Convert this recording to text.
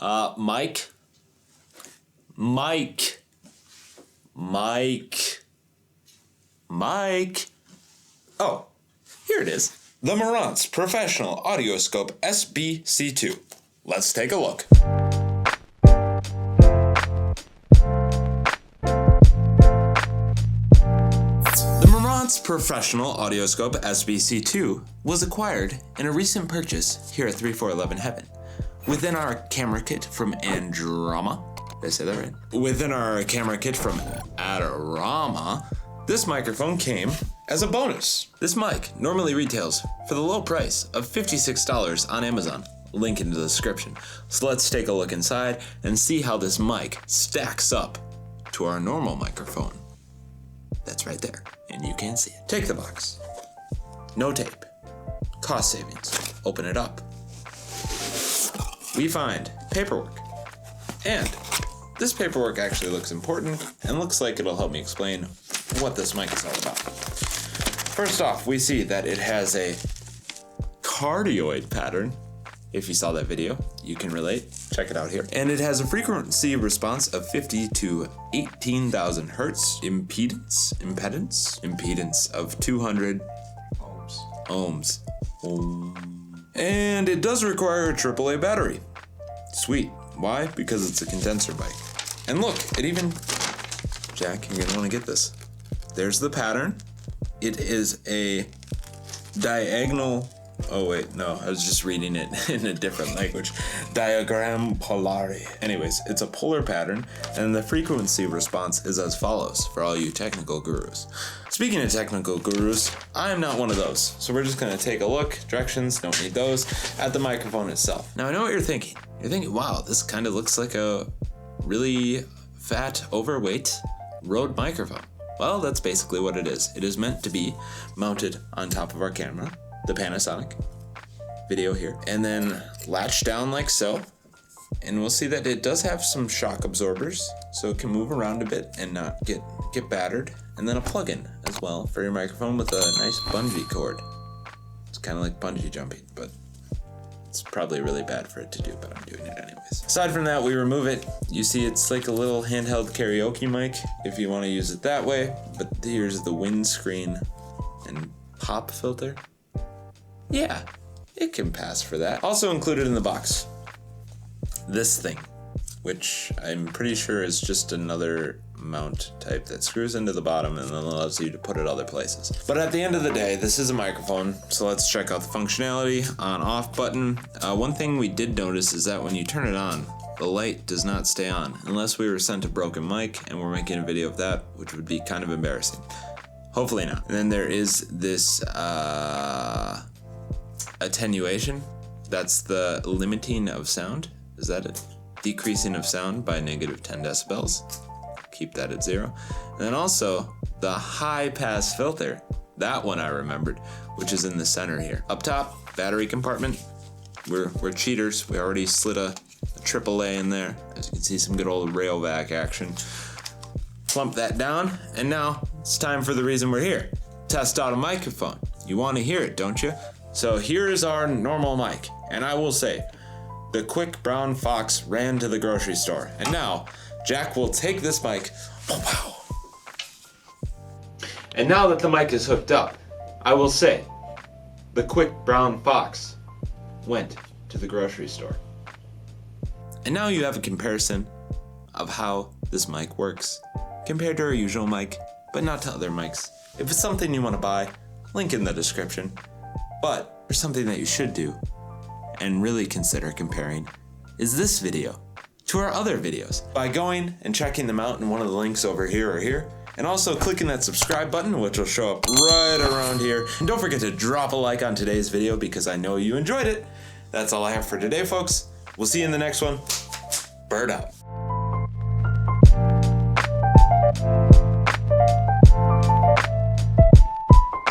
Mike. Oh, here it is. The Marantz Professional Audioscope SB-C2. Let's take a look. The Marantz Professional Audioscope SB-C2 was acquired in a recent purchase here at 3411 Heaven. Within our camera kit from Androma, did I say that right? Within our camera kit from Adorama, this microphone came as a bonus. This mic normally retails for the low price of $56 on Amazon. Link in the description. So let's take a look inside and see how this mic stacks up to our normal microphone. That's right there, and you can see it. Take the box. No tape. Cost savings. Open it up. We find paperwork. And this paperwork actually looks important and looks like it'll help me explain what this mic is all about. First off, we see that it has a cardioid pattern. If you saw that video, you can relate. Check it out here. And it has a frequency response of 50 to 18,000 hertz, impedance of 200 ohms. And it does require a AAA battery. Sweet. Why? Because it's a condenser mic. And look, it even... Jack, you're gonna wanna get this. There's the pattern. It is a diagonal... Oh wait, no, I was just reading it in a different language. Diagram polare. Anyways, it's a polar pattern, and the frequency response is as follows for all you technical gurus. Speaking of technical gurus, I am not one of those. So we're just gonna take a look, directions, don't need those, at the microphone itself. Now I know what you're thinking. You're thinking, wow, this kind of looks like a really fat, overweight Rode microphone. Well, that's basically what it is. It is meant to be mounted on top of our camera, the Panasonic video here, and then latched down like so. And we'll see that it does have some shock absorbers, so it can move around a bit and not get battered. And then a plug-in as well for your microphone with a nice bungee cord. It's kind of like bungee jumping, but it's probably really bad for it to do, but I'm doing it anyways. Aside from that, we remove it. You see it's like a little handheld karaoke mic if you want to use it that way, but here's the windscreen and pop filter. Yeah, it can pass for that. Also included in the box, this thing, which I'm pretty sure is just another mount type that screws into the bottom and then allows you to put it other places. But at the end of the day, this is a microphone, so let's check out the functionality. On/off button. One thing we did notice is that when you turn it on, the light does not stay on, unless we were sent a broken mic and we're making a video of that, which would be kind of embarrassing. Hopefully not. And then there is this attenuation. That's the limiting of sound. Is that it? Decreasing of sound by -10 decibels. Keep that at 0. And then also the high pass filter. That one I remembered, which is in the center here. Up top, battery compartment. We're cheaters. We already slid a AAA in there. As you can see, some good old railback action. Plump that down, and now it's time for the reason we're here. Test out a microphone. You want to hear it, don't you? So here is our normal mic, and I will say, the quick brown fox ran to the grocery store. And now, Jack will take this mic. Oh, wow. And now that the mic is hooked up, I will say, the quick brown fox went to the grocery store. And now you have a comparison of how this mic works compared to our usual mic, but not to other mics. If it's something you want to buy, link in the description. But for something that you should do and really consider comparing is this video to our other videos by going and checking them out in one of the links over here or here, and also clicking that subscribe button, which will show up right around here. And don't forget to drop a like on today's video because I know you enjoyed it. That's all I have for today, folks. We'll see you in the next one. Bird out.